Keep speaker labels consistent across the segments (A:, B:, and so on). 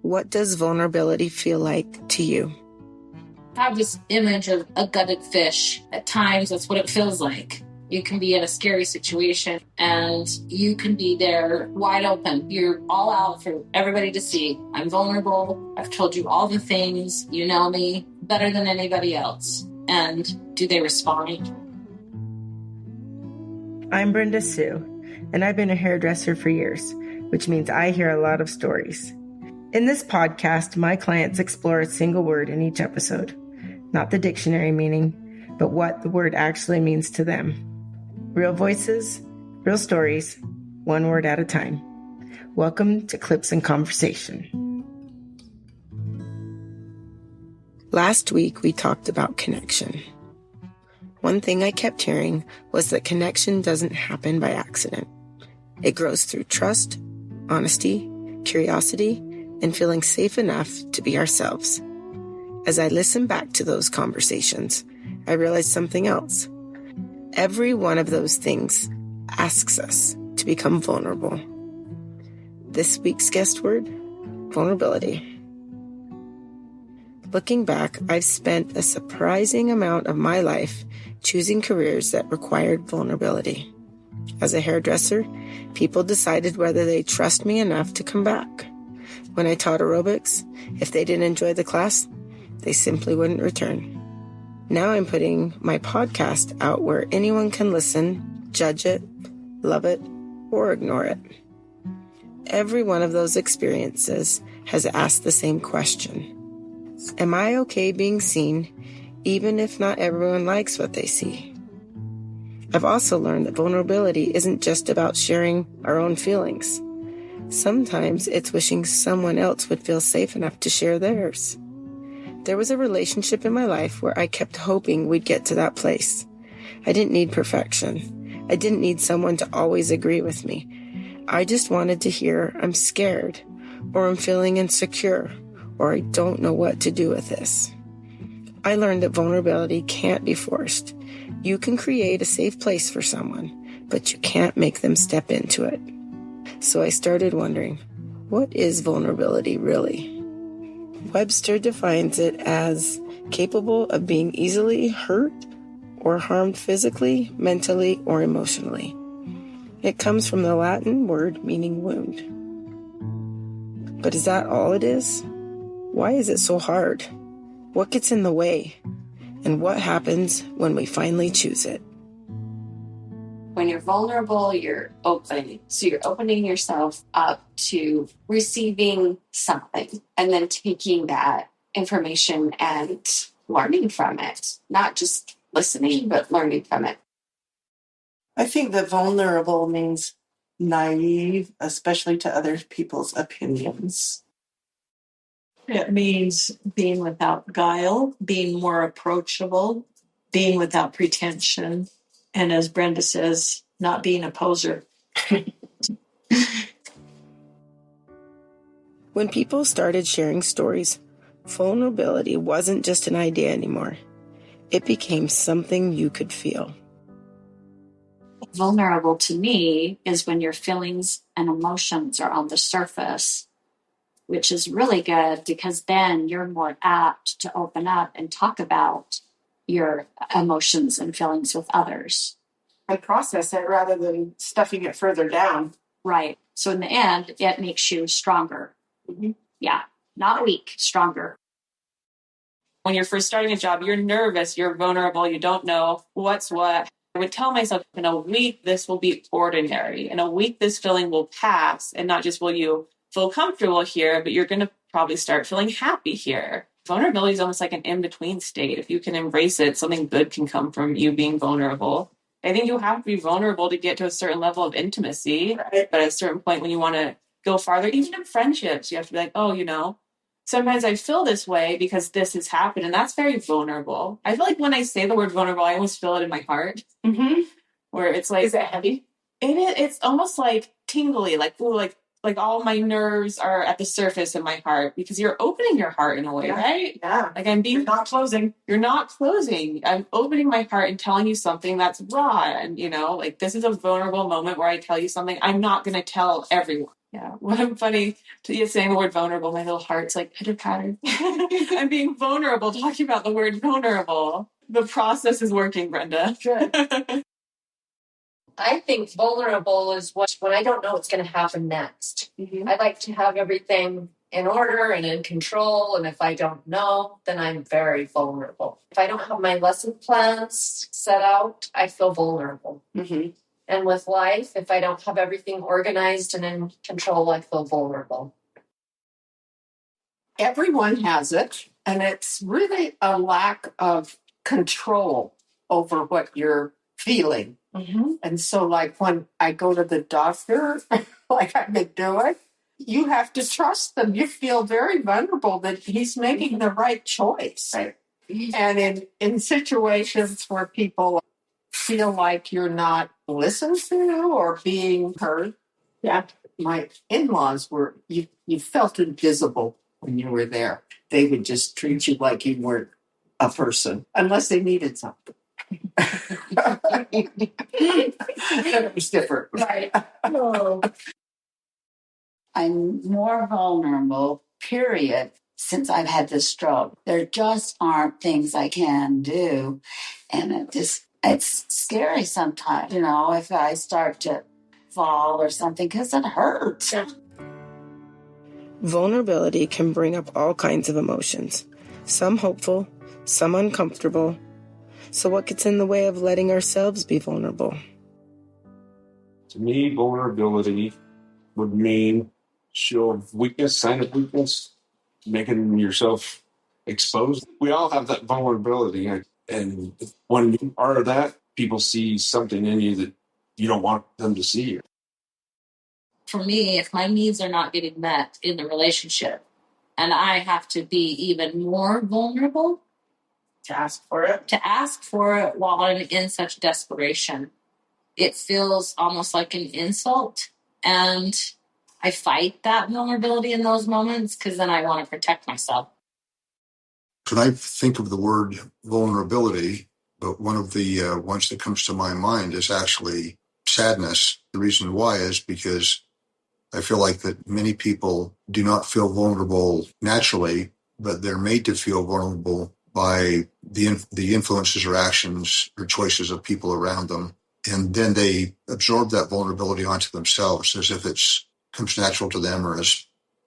A: What does vulnerability feel like to you?
B: I have this image of a gutted fish. At times, that's what it feels like. You can be in a scary situation and you can be there wide open. You're all out for everybody to see. I'm vulnerable. I've told you all the things. You know me better than anybody else. And do they respond?
A: I'm Brenda Sue, and I've been a hairdresser for years, which means I hear a lot of stories. In this podcast, my clients explore a single word in each episode, not the dictionary meaning, but what the word actually means to them. Real voices, real stories, one word at a time. Welcome to Clips and Conversation. Last week, we talked about connection. One thing I kept hearing was that connection doesn't happen by accident. It grows through trust, honesty, curiosity, and feeling safe enough to be ourselves. As I listened back to those conversations, I realized something else. Every one of those things asks us to become vulnerable. This week's guest word, vulnerability. Looking back, I've spent a surprising amount of my life choosing careers that required vulnerability. As a hairdresser, people decided whether they trust me enough to come back. When I taught aerobics, if they didn't enjoy the class, they simply wouldn't return. Now I'm putting my podcast out where anyone can listen, judge it, love it, or ignore it. Every one of those experiences has asked the same question. Am I okay being seen, even if not everyone likes what they see? I've also learned that vulnerability isn't just about sharing our own feelings. Sometimes it's wishing someone else would feel safe enough to share theirs. There was a relationship in my life where I kept hoping we'd get to that place. I didn't need perfection. I didn't need someone to always agree with me. I just wanted to hear, I'm scared, or I'm feeling insecure, or I don't know what to do with this. I learned that vulnerability can't be forced. You can create a safe place for someone, but you can't make them step into it. So I started wondering, what is vulnerability really? Webster defines it as capable of being easily hurt or harmed physically, mentally, or emotionally. It comes from the Latin word meaning wound. But is that all it is? Why is it so hard? What gets in the way? And what happens when we finally choose it?
B: When you're vulnerable, you're open. So you're opening yourself up to receiving something and then taking that information and learning from it. Not just listening, but learning from it.
C: I think that vulnerable means naive, especially to other people's opinions.
D: It means being without guile, being more approachable, being without pretension, and as Brenda says, not being a poser.
A: When people started sharing stories, vulnerability wasn't just an idea anymore. It became something you could feel.
B: Vulnerable to me is when your feelings and emotions are on the surface, which is really good because then you're more apt to open up and talk about your emotions and feelings with others.
C: And process it rather than stuffing it further down.
B: Right. So in the end, it makes you stronger.
C: Mm-hmm.
B: Yeah. Not weak, stronger.
E: When you're first starting a job, you're nervous, you're vulnerable, you don't know what's what. I would tell myself, in a week, this will be ordinary. In a week, this feeling will pass. And not just will you feel comfortable here, but you're going to probably start feeling happy here. Vulnerability is almost like an in-between state. If you can embrace it, something good can come from you being vulnerable. I think you have to be vulnerable to get to a certain level of intimacy. Right. But at a certain point, when you want to go farther, even in friendships, you have to be like, sometimes I feel this way because this has happened. And that's very vulnerable. I feel like when I say the word vulnerable, I almost feel it in my heart.
C: Mm-hmm.
E: Where it's like...
C: Is it heavy?
E: It's almost like tingly, like all my nerves are at the surface in my heart because you're opening your heart in a way, right?
C: Yeah.
E: Like you're not closing. You're not closing. I'm opening my heart and telling you something that's raw. And, this is a vulnerable moment where I tell you something I'm not going to tell everyone. Yeah. What I'm funny to you saying the word vulnerable, my little heart's like pitter patter. I'm being vulnerable, talking about the word vulnerable. The process is working, Brenda.
F: Good. I think vulnerable is when I don't know what's going to happen next. Mm-hmm. I like to have everything in order and in control. And if I don't know, then I'm very vulnerable. If I don't have my lesson plans set out, I feel vulnerable. Mm-hmm. And with life, if I don't have everything organized and in control, I feel vulnerable.
G: Everyone has it, and it's really a lack of control over what you're feeling. Mm-hmm. And so, like when I go to the doctor, like I've been doing, you have to trust them. You feel very vulnerable that he's making the right choice. Right. And in situations where people feel like you're not listened to or being heard, yeah, my in-laws were, you felt invisible when you were there. They would just treat you like you weren't a person, unless they needed something. It was different. Right.
H: Oh. I'm more vulnerable, period, since I've had this stroke. There just aren't things I can do. And it's scary sometimes, if I start to fall or something, because it hurts.
A: Vulnerability can bring up all kinds of emotions, some hopeful, some uncomfortable. So what gets in the way of letting ourselves be vulnerable?
I: To me, vulnerability would mean show of weakness, sign of weakness, making yourself exposed. We all have that vulnerability. And when you are that, people see something in you that you don't want them to see.
B: For me, if my needs are not getting met in the relationship and I have to be even more vulnerable
C: To ask for it
B: while I'm in such desperation, it feels almost like an insult. And I fight that vulnerability in those moments because then I want to protect myself.
J: When I think of the word vulnerability, but one of the ones that comes to my mind is actually sadness. The reason why is because I feel like that many people do not feel vulnerable naturally, but they're made to feel vulnerable by the influences or actions or choices of people around them. And then they absorb that vulnerability onto themselves as if it's comes natural to them, or as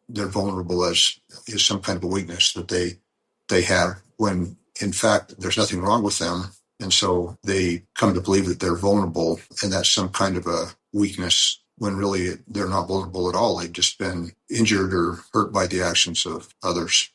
J: they're vulnerable as is some kind of a weakness that they have, when in fact there's nothing wrong with them. And so they come to believe that they're vulnerable, and that's some kind of a weakness, when really they're not vulnerable at all. They've just been injured or hurt by the actions of others.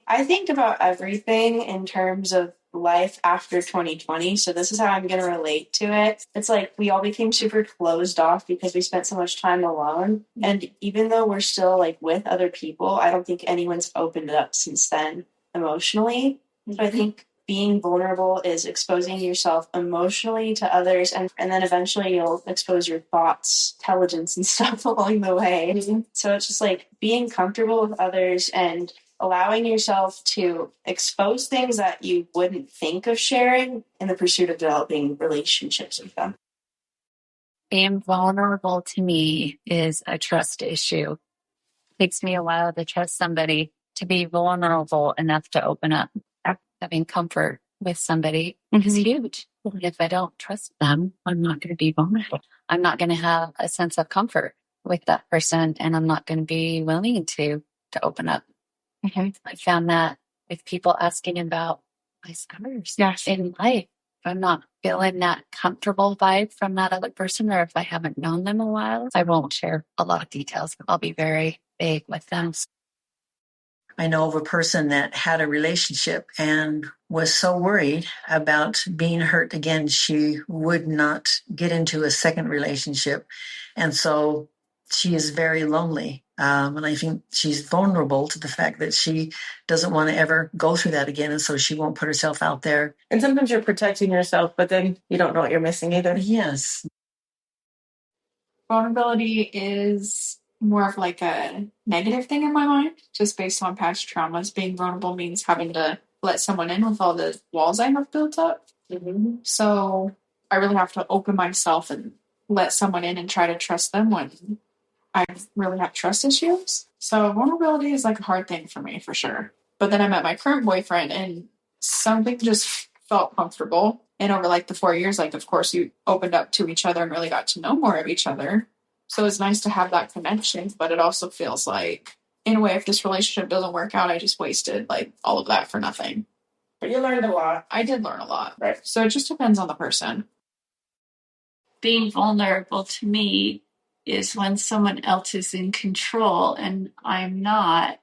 E: I think about everything in terms of life after 2020. So this is how I'm going to relate to it. It's like we all became super closed off because we spent so much time alone. And even though we're still like with other people, I don't think anyone's opened up since then emotionally. So I think being vulnerable is exposing yourself emotionally to others. And then eventually you'll expose your thoughts, intelligence and stuff along the way. Mm-hmm. So it's just like being comfortable with others and allowing yourself to expose things that you wouldn't think of sharing in the pursuit of developing relationships with them.
K: Being vulnerable to me is a trust issue. It takes me a while to trust somebody, to be vulnerable enough to open up. Having comfort with somebody is huge. If I don't trust them, I'm not going to be vulnerable. I'm not going to have a sense of comfort with that person, and I'm not going to be willing to open up. Mm-hmm. I found that with people asking about my scars in life, if I'm not feeling that comfortable vibe from that other person, or if I haven't known them a while, I won't share a lot of details. I'll be very vague with them.
L: I know of a person that had a relationship and was so worried about being hurt again, she would not get into a second relationship. And so she is very lonely. And I think she's vulnerable to the fact that she doesn't want to ever go through that again. And so she won't put herself out there.
C: And sometimes you're protecting yourself, but then you don't know what you're missing either.
L: Yes.
E: Vulnerability is more of like a negative thing in my mind, just based on past traumas. Being vulnerable means having to let someone in with all the walls I have built up. Mm-hmm. So I really have to open myself and let someone in and try to trust them when I really have trust issues. So vulnerability is like a hard thing for me for sure. But then I met my current boyfriend and something just felt comfortable. And over like the 4 years, like of course you opened up to each other and really got to know more of each other. So it's nice to have that connection, but it also feels like in a way if this relationship doesn't work out, I just wasted like all of that for nothing.
A: But you learned a lot.
E: I did learn a lot. Right. So it just depends on the person.
D: Being vulnerable to me is when someone else is in control and I'm not.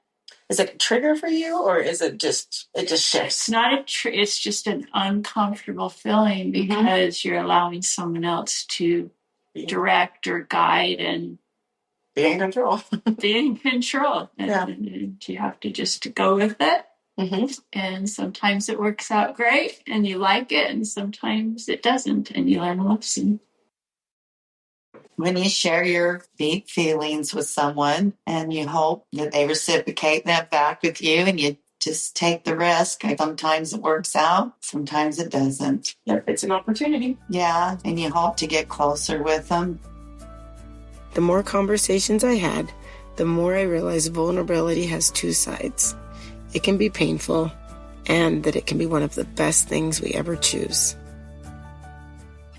A: Is it a trigger for you, or is it just shifts?
D: It's not it's just an uncomfortable feeling because you're allowing someone else to direct or guide and
A: Be in control.
D: be in control. And you have to just go with it.
A: Mm-hmm.
D: And sometimes it works out great and you like it, and sometimes it doesn't, and you learn a lesson.
M: When you share your deep feelings with someone and you hope that they reciprocate that back with you, and you just take the risk. Sometimes it works out, sometimes it doesn't.
A: Yep, it's an opportunity.
M: Yeah, and you hope to get closer with them.
A: The more conversations I had, the more I realized vulnerability has two sides. It can be painful, and that it can be one of the best things we ever choose.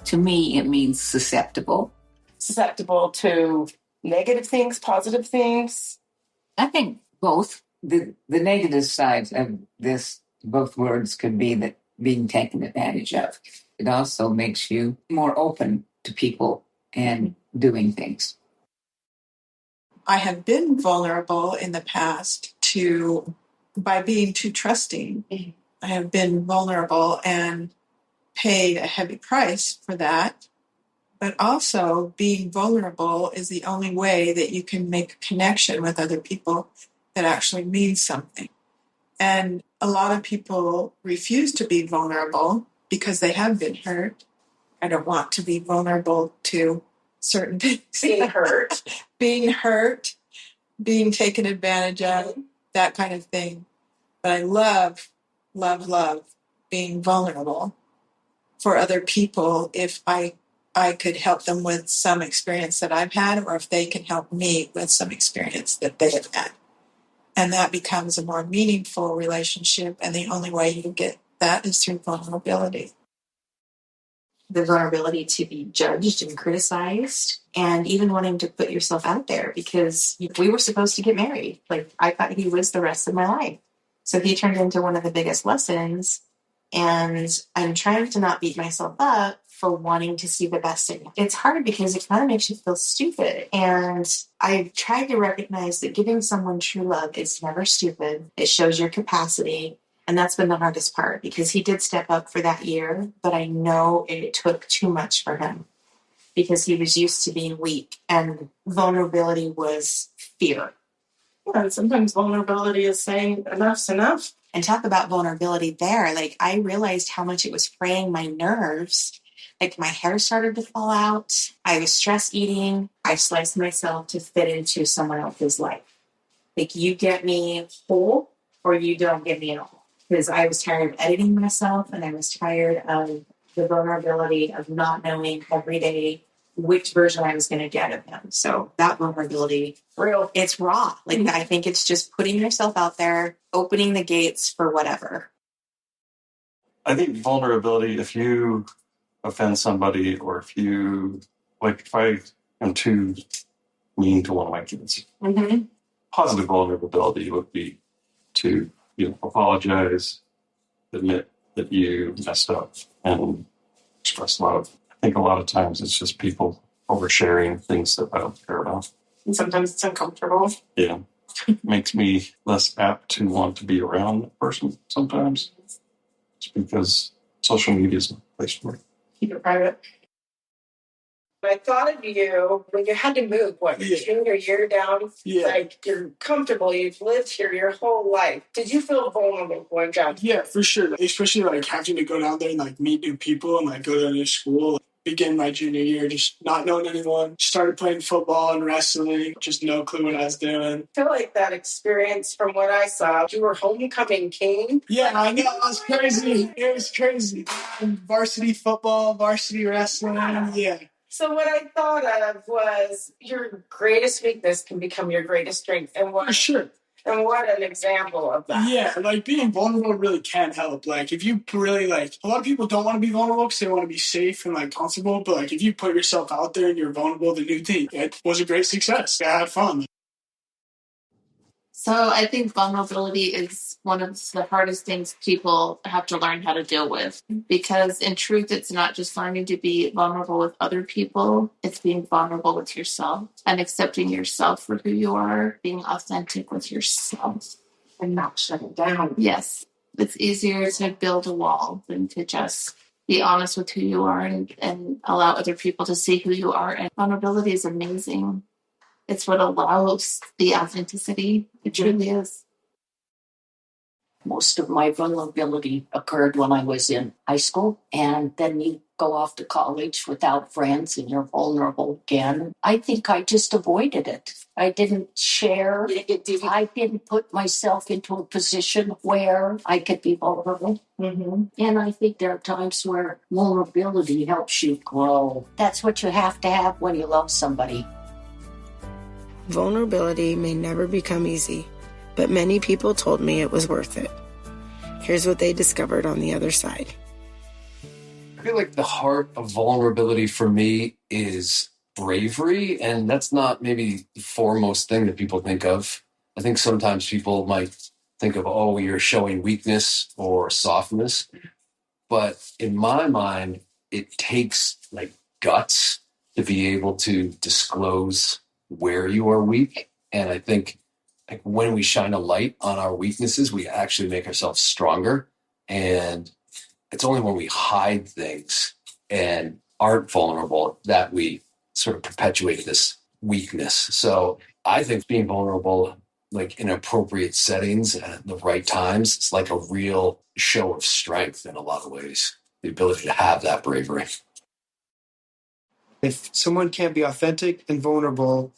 H: To me, it means susceptible.
A: Susceptible to negative things, positive things?
H: I think both. The negative sides of this, both words could be that being taken advantage of. It also makes you more open to people and doing things.
N: I have been vulnerable in the past by being too trusting. I have been vulnerable and paid a heavy price for that. But also, being vulnerable is the only way that you can make a connection with other people that actually means something. And a lot of people refuse to be vulnerable because they have been hurt. I don't want to be vulnerable to certain things. Being hurt, being taken advantage of, that kind of thing. But I love being vulnerable for other people if I could help them with some experience that I've had, or if they can help me with some experience that they have had. And that becomes a more meaningful relationship, and the only way you get that is through vulnerability.
O: The vulnerability to be judged and criticized, and even wanting to put yourself out there, because we were supposed to get married. Like, I thought he was the rest of my life. So he turned into one of the biggest lessons, and I'm trying to not beat myself up for wanting to see the best in him. It's hard because it kind of makes you feel stupid. And I've tried to recognize that giving someone true love is never stupid. It shows your capacity. And that's been the hardest part, because he did step up for that year, but I know it took too much for him because he was used to being weak, and vulnerability was fear.
A: Yeah, and sometimes vulnerability is saying enough's enough.
O: And talk about vulnerability there. Like, I realized how much it was fraying my nerves. Like, my hair started to fall out. I was stress eating. I sliced myself to fit into someone else's life. Like, you get me whole or you don't get me at all. Because I was tired of editing myself, and I was tired of the vulnerability of not knowing every day which version I was going to get of him. So that vulnerability, it's raw. Like, I think it's just putting yourself out there, opening the gates for whatever.
P: I think vulnerability, if you offend somebody, or if I am too mean to one of my kids, positive vulnerability would be to apologize, admit that you messed up, and express love. I think a lot of times it's just people oversharing things that I don't care about.
A: And sometimes it's uncomfortable.
P: Yeah. Makes me less apt to want to be around the person sometimes. It's because social media is not a place for it.
A: Keep it private. I thought of you when you had to move, your junior year down? Yeah. Like, you're comfortable, you've lived here your whole life. Did you feel vulnerable going down?
Q: Yeah, for sure. Especially having to go down there and meet new people and go to a new school. Begin my junior year just not knowing anyone. Started playing football and wrestling, just no clue what I was doing.
A: I feel like that experience, from what I saw, you were homecoming king.
Q: Yeah, I know, it was crazy. It was crazy. Varsity football, varsity wrestling, yeah.
A: So what I thought of was your greatest weakness can become your greatest strength. And what,
Q: For sure.
A: And what an example of that.
Q: Yeah, like being vulnerable really can help. Like if you really like, a lot of people don't want to be vulnerable because they want to be safe and like comfortable. But like if you put yourself out there and you're vulnerable, the new thing, it was a great success. I had fun.
E: So I think vulnerability is one of the hardest things people have to learn how to deal with, because in truth, it's not just learning to be vulnerable with other people. It's being vulnerable with yourself and accepting yourself for who you are, being authentic with yourself
G: And not shut it down.
E: Yes, it's easier to build a wall than to just be honest with who you are and allow other people to see who you are. And vulnerability is amazing. It's what allows the authenticity. It truly is.
G: Most of my vulnerability occurred when I was in high school, and then you go off to college without friends and you're vulnerable again. I think I just avoided it. I didn't share. I didn't put myself into a position where I could be vulnerable. Mm-hmm. And I think there are times where vulnerability helps you grow. That's what you have to have when you love somebody.
A: Vulnerability may never become easy, but many people told me it was worth it. Here's what they discovered on the other side.
R: I feel like the heart of vulnerability for me is bravery, and that's not maybe the foremost thing that people think of. I think sometimes people might think of, oh, you're showing weakness or softness. But in my mind, it takes like guts to be able to disclose where you are weak. And I think like when we shine a light on our weaknesses, we actually make ourselves stronger. And it's only when we hide things and aren't vulnerable that we sort of perpetuate this weakness. So I think being vulnerable, like in appropriate settings at the right times, it's like a real show of strength in a lot of ways. The ability to have that bravery.
S: If someone can't be authentic and vulnerable,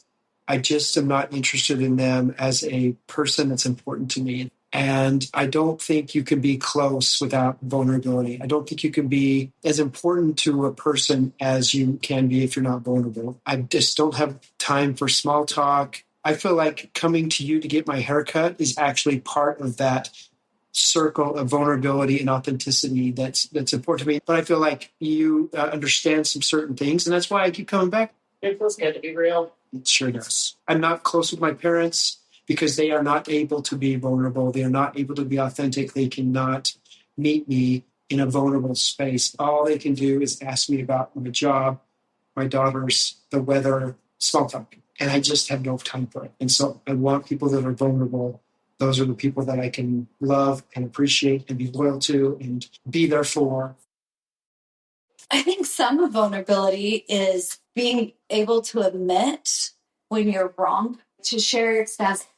S: I just am not interested in them as a person that's important to me. And I don't think you can be close without vulnerability. I don't think you can be as important to a person as you can be if you're not vulnerable. I just don't have time for small talk. I feel like coming to you to get my haircut is actually part of that circle of vulnerability and authenticity that's important to me. But I feel like you understand some certain things, and that's why I keep coming back.
G: It feels good to be real.
S: It sure does. I'm not close with my parents because they are not able to be vulnerable. They are not able to be authentic. They cannot meet me in a vulnerable space. All they can do is ask me about my job, my daughters, the weather, small talk. And I just have no time for it. And so I want people that are vulnerable. Those are the people that I can love and appreciate and be loyal to and be there for.
T: I think some vulnerability is being able to admit when you're wrong, to share your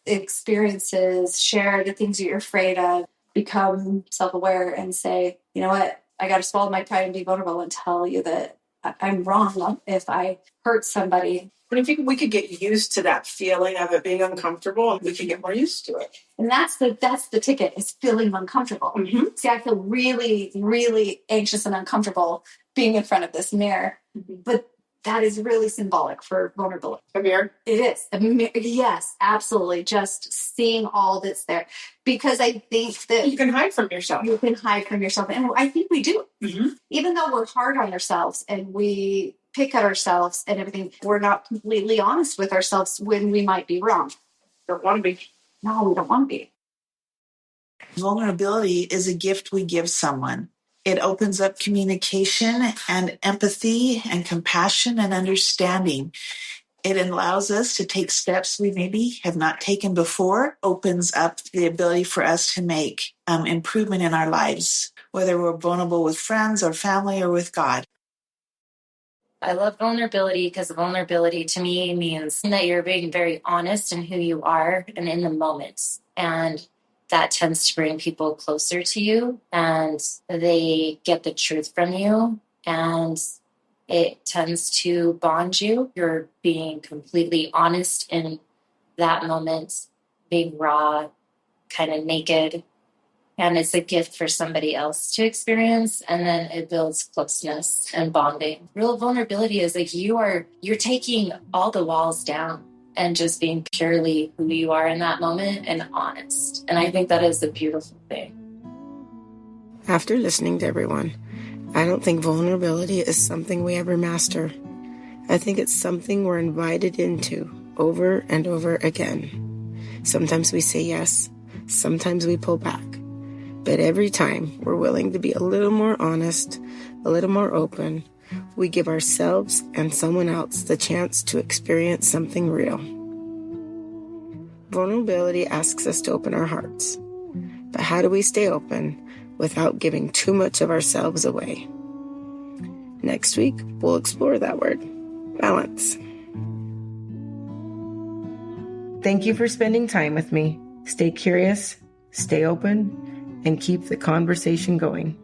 T: experiences, share the things that you're afraid of, become self-aware and say, you know what, I got to swallow my pride and be vulnerable and tell you that I'm wrong if I hurt somebody.
N: And if we could get used to that feeling of it being uncomfortable, we could get more used to it.
T: And that's the ticket, is feeling uncomfortable. Mm-hmm. See, I feel really, really anxious and uncomfortable being in front of this mirror. Mm-hmm. But that is really symbolic for vulnerability.
N: A mirror?
T: It is. A mirror. Yes, absolutely. Just seeing all that's there. Because I think that
N: you can hide from yourself.
T: You can hide from yourself. And I think we do. Mm-hmm. Even though we're hard on ourselves and we pick at ourselves and everything, we're not completely honest with ourselves when we might be wrong.
N: Don't want to be.
T: No, we don't want to be.
U: Vulnerability is a gift we give someone. It opens up communication and empathy and compassion and understanding. It allows us to take steps we maybe have not taken before, opens up the ability for us to make improvement in our lives, whether we're vulnerable with friends or family or with God.
K: I love vulnerability because vulnerability to me means that you're being very honest in who you are and in the moments. And that tends to bring people closer to you and they get the truth from you and it tends to bond you. You're being completely honest in that moment, being raw, kind of naked,
F: and it's a gift for somebody else to experience, and then it builds closeness and bonding. Real vulnerability is like you're taking all the walls down and just being purely who you are in that moment and honest. And I think that is a beautiful thing.
A: After listening to everyone, I don't think vulnerability is something we ever master. I think it's something we're invited into over and over again. Sometimes we say yes, sometimes we pull back. But every time we're willing to be a little more honest, a little more open, we give ourselves and someone else the chance to experience something real. Vulnerability asks us to open our hearts. But how do we stay open without giving too much of ourselves away? Next week, we'll explore that word, balance. Thank you for spending time with me. Stay curious, stay open, and keep the conversation going.